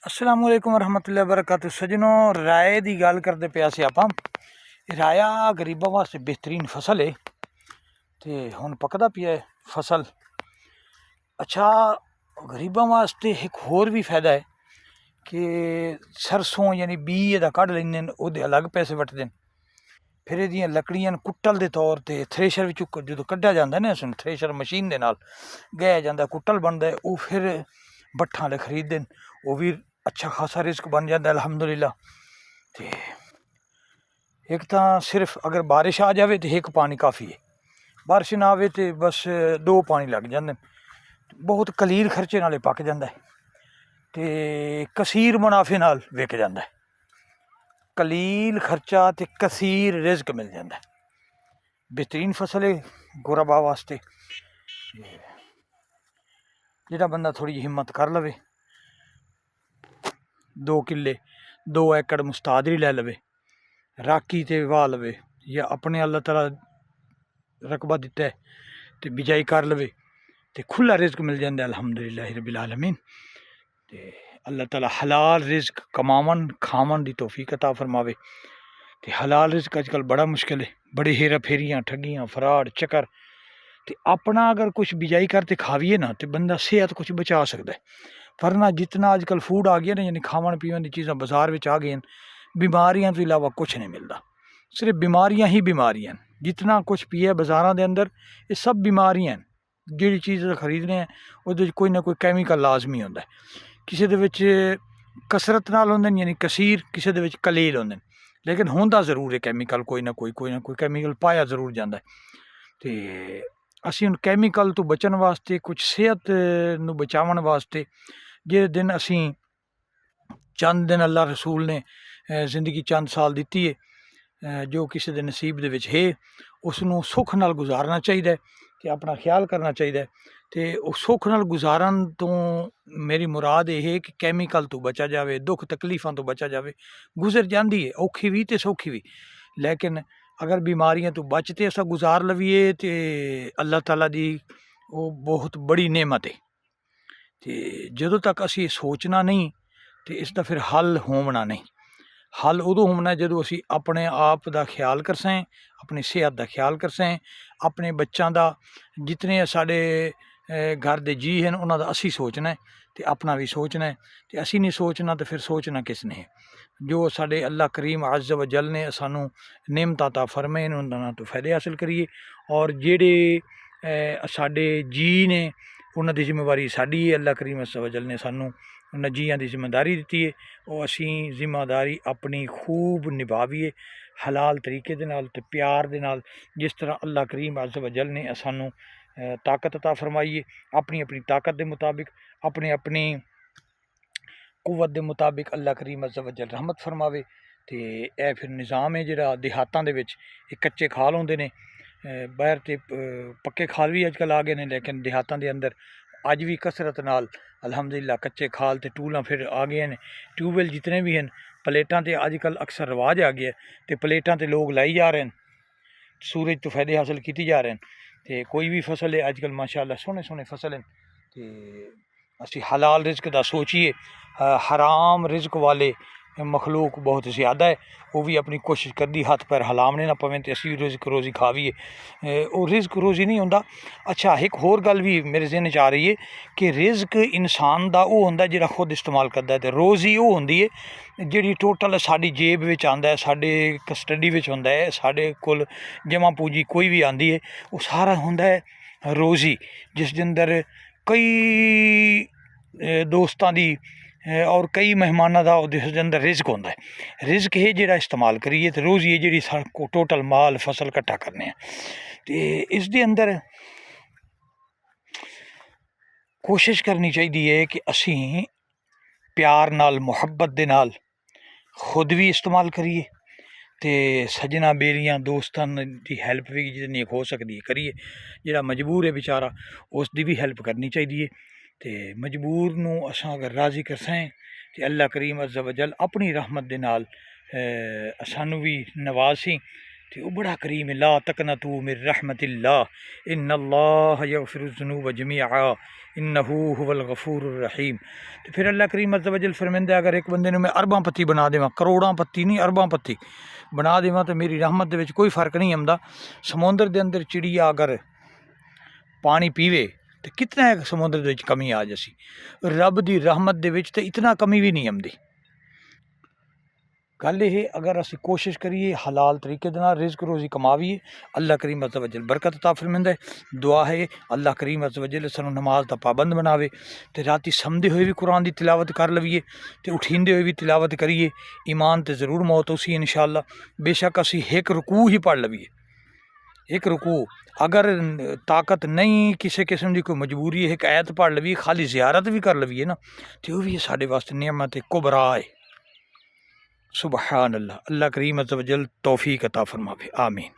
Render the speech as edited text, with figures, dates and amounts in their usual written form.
अस्सलाम वालेकुम वरहमतुल्लाहि वबरकातुहू। सजनों, राय की गल करते पे से आप। राया गरीबों वास्ते बेहतरीन फसल है तो हुण पकदा पिया है फसल। अच्छा, गरीबों वास्ते एक होर भी फायदा है कि सरसों यानी बी एदा कढ़ लैंदे न, ओहदे अलग पैसे वटदे न। फिर एदियां लकड़ियां कुट्टल के तौर पर थ्रेशर विचों जो कड्ढिया जाता ना, थ्रेशर मशीन के नाल गाया जाता, कुट्टल बनता है, वो फिर बट्ठां वाले खरीदते हैं। वो भी अच्छा खासा रिस्क बन जाता है अलहमदुलिल्लाह। तो एक तो सिर्फ अगर बारिश आ जाए तो एक पानी काफ़ी है, बारिश ना आए तो बस दो पानी लग जाते हैं। बहुत कलील खर्चे नाल पक जाता है तो कसीर मुनाफे नाल विक जाता है। कलील खर्चा तो कसीर रिजक मिल जाता है। बेहतरीन फसल है गोराबा वास्ते। जिहड़ा बंदा थोड़ी जी हिम्मत कर लवे, 2 किले 2 एकड़ मुस्तादरी लै लवे, राकी ते वाह लवे, या अपने अल्लाह तला रकबा दिता है तो बिजाई कर लवे तो खुला रिजक मिल जाता है अल्हम्दुलिल्लाह रब्बिल आलमीन। तो अल्लाह ताला हलाल रिजक कमावन खावन की तौफीक अता फरमावे। तो हलाल रिजक अजकल बड़ा मुश्किल है, बड़े हेरा फेरियां ठगियां फराड चक्कर। तो अपना अगर कुछ बिजाई करते खावीए ना तो बंदा सेहत कुछ बचा सकता है। पर ना जितना अजकल फूड आ गया ना, यानी खावन पीवन की चीज़ां बाजार में आ गई, बीमारियां तो इलावा कुछ नहीं मिलता, सिर्फ बीमारियां ही बीमारियां। जितना कुछ पिए बाजारों के अंदर ये सब बीमारियां। जी चीज़ खरीदने हैं वो कोई ना कोई कैमिकल लाजमी होता है। किसी के कसरत नाल होंदे यानी कसीर, किसी के कलील होंदे, लेकिन होंदा जरूर है कैमिकल, कोई ना कोई कैमिकल पाया जरूर जाता है। तो असी हुण कैमिकल तो बचन वास्ते, कुछ सेहत नू बचावन वास्ते, जिस दिन असी चंद दिन अल्लाह रसूल ने जिंदगी चंद साल दी है, जो किसी के नसीब दे विच है उसनू सुख नाल गुजारना चाहिए तो अपना ख्याल करना चाहिए। तो सुख नाल गुजारन तो मेरी मुराद यह है कि कैमिकल तो बचा जाए, दुख तकलीफों तो बचा जाए। गुजर जाती है औखी भी तो सौखी भी, लेकिन अगर बीमारियां तो बचते असा गुजार लवीए तो अल्लाह ताला दी वो बहुत बड़ी नेमत है। तो जदों तक असी सोचना नहीं तो इसका फिर हल होना नहीं। हल उदों होना जो असी अपने आप का ख्याल कर सकें, अपनी सेहत का ख्याल कर सकें, अपने बच्चों का, जितने साढ़े घर के जी हैं उन्होंने असी सोचना है तो अपना भी सोचना है। तो असी नहीं सोचना तो फिर सोचना किसने है। जो साढ़े अल्लाह करीम अज़्ज़ व जल ने सानू नेमतां ता फरमाए उन्होंने तो फायदे हासिल करिए, और जेड़े साढ़े जी ने उन्होंने जिम्मेवारी साड़ी है। अल्लाह करीम अज़्ज़ व जल ने सानू उन्हें जियां की जिम्मेदारी दी है, वो असी जिम्मेदारी अपनी खूब निभावीए हलाल तरीके दे नाल ते प्यार दे नाल। जिस तरह अल्लाह करीम अज़्ज़ व जल ने सानू ताकत अता फरमाई है, अपनी अपनी ताकत के मुताबिक, अपनी अपनी कुवत के मुताबिक अल्लाह करीम अज़्ज़ व जल रहमत फरमावे। तो यह फिर निज़ाम है जिहड़ा देहातां दे विच कच्चे खाल होंदे ने, बाहर तो पक्के खाल भी अजकल आ गए हैं, लेकिन देहातां दे अंदर अज भी कसरत नाल अलहमदुलिल्लाह कच्चे खाल तो टूलां फिर आ गए हैं। ट्यूबवैल जितने भी हैं, प्लेटां तो अजकल अक्सर रवाज आ गया, तो प्लेटां तो लोग लाई जा रहे हैं, सूरज तो फायदे हासिल की जा रहे हैं। तो कोई भी फसल है अजकल माशाअल्लाह सोहने सोहने फसल हैं। तो असी हलाल रिजक का सोचिए, हराम रिजक वाले मखलूक बहुत ज़्यादा है, वो भी अपनी कोशिश करती हथ पैर हलामने ना पवें तो असी रिजक रोज़ी खावीए। वो रिजक रोज़ी नहीं होंदा। अच्छा, एक होर गल भी मेरे जहन च आ रही है कि रिजक इंसान का वो होंदा जिहड़ा खुद इस्तेमाल करता है, तो रोज़ी वो होंदी है जिहड़ी टोटल साडी जेब विच आंदा है, साडे कस्टडी विच होंदा है, साडे कोल जमा पूंजी कोई भी आंदी है, वो सारा होंदा है रोज़ी, जिस दे अंदर कई दोस्तां दी और कई मेहमानों का उसके अंदर रिजक होंदा है। रिजक है जिहड़ा इस्तेमाल करिए, तो रोज़ी है जिहड़ी टोटल माल फसल कट्ठा करने। तो इस दे अंदर कोशिश करनी चाहिए है कि असी प्यार नाल मुहब्बत दे नाल खुद भी इस्तेमाल करिए, तो सजना बेलियां दोस्तां की हैल्प भी जितनी हो सकती है करिए। जिहड़ा मजबूर है बेचारा उसकी भी हैल्प करनी चाहिए। तो मजबूर नू असां अगर राज़ी कर सकें तो अल्लाह करीम अज़्ज़ व जल अपनी रहमत दे नाल सानू भी नवाज़ी। तो वह बड़ा करीम है, ला तकनतू मिन रहमतिल्लाह इन्नल्लाह यग़फिरुज़्ज़ुनूब जमीआ इन्नहू हुवल गफूरुर रहीम। तो फिर अल्लाह करीम अज़्ज़ व जल फरमांदा अगर एक बंदे नूं मैं अरबां पत्ती बना देवां, करोड़ां पत्ती नहीं अरबां पत्ती बना देवां तो मेरी रहमत दे विच कोई फ़र्क नहीं आंदा। समुंदर दे अंदर चिड़िया अगर पानी पीवे तो कितना समुंदर दे विच कमी आ जासी, रब दी रहमत दे विच ते इतना कमी भी नहीं आंदी। गल यह अगर असी कोशिश करिए हलाल तरीके दे नाल रिज़्क रोज़ी कमावीए, अल्लाह करीम अज़्ज़ व जल बरकत अता फरमांदा है। दुआ है अल्लाह करीम अज़्ज़ व जल सानू नमाज दा पाबंद बनावे ते राती समदे हुए भी कुरान दी तिलावत कर लवीए ते उठींदे हुए भी तिलावत करिए। ईमान ते ज़रूर मौत उसी इंशाअल्लाह। बेशक असी एक रुकू ही पढ़ लवीए, एक रुकू। अगर ताकत नहीं किसी किस्म की कोई मजबूरी है एक ऐत पढ़ लवीए, खाली ज़ियारत भी कर लवीए ना तो वह भी साढ़े वास्ते नियमत कुबरा है। सुबहान अल्लाह। अल्लाह करीम अज़्ज़ व जल तौफीक अता फरमावे। आमीन।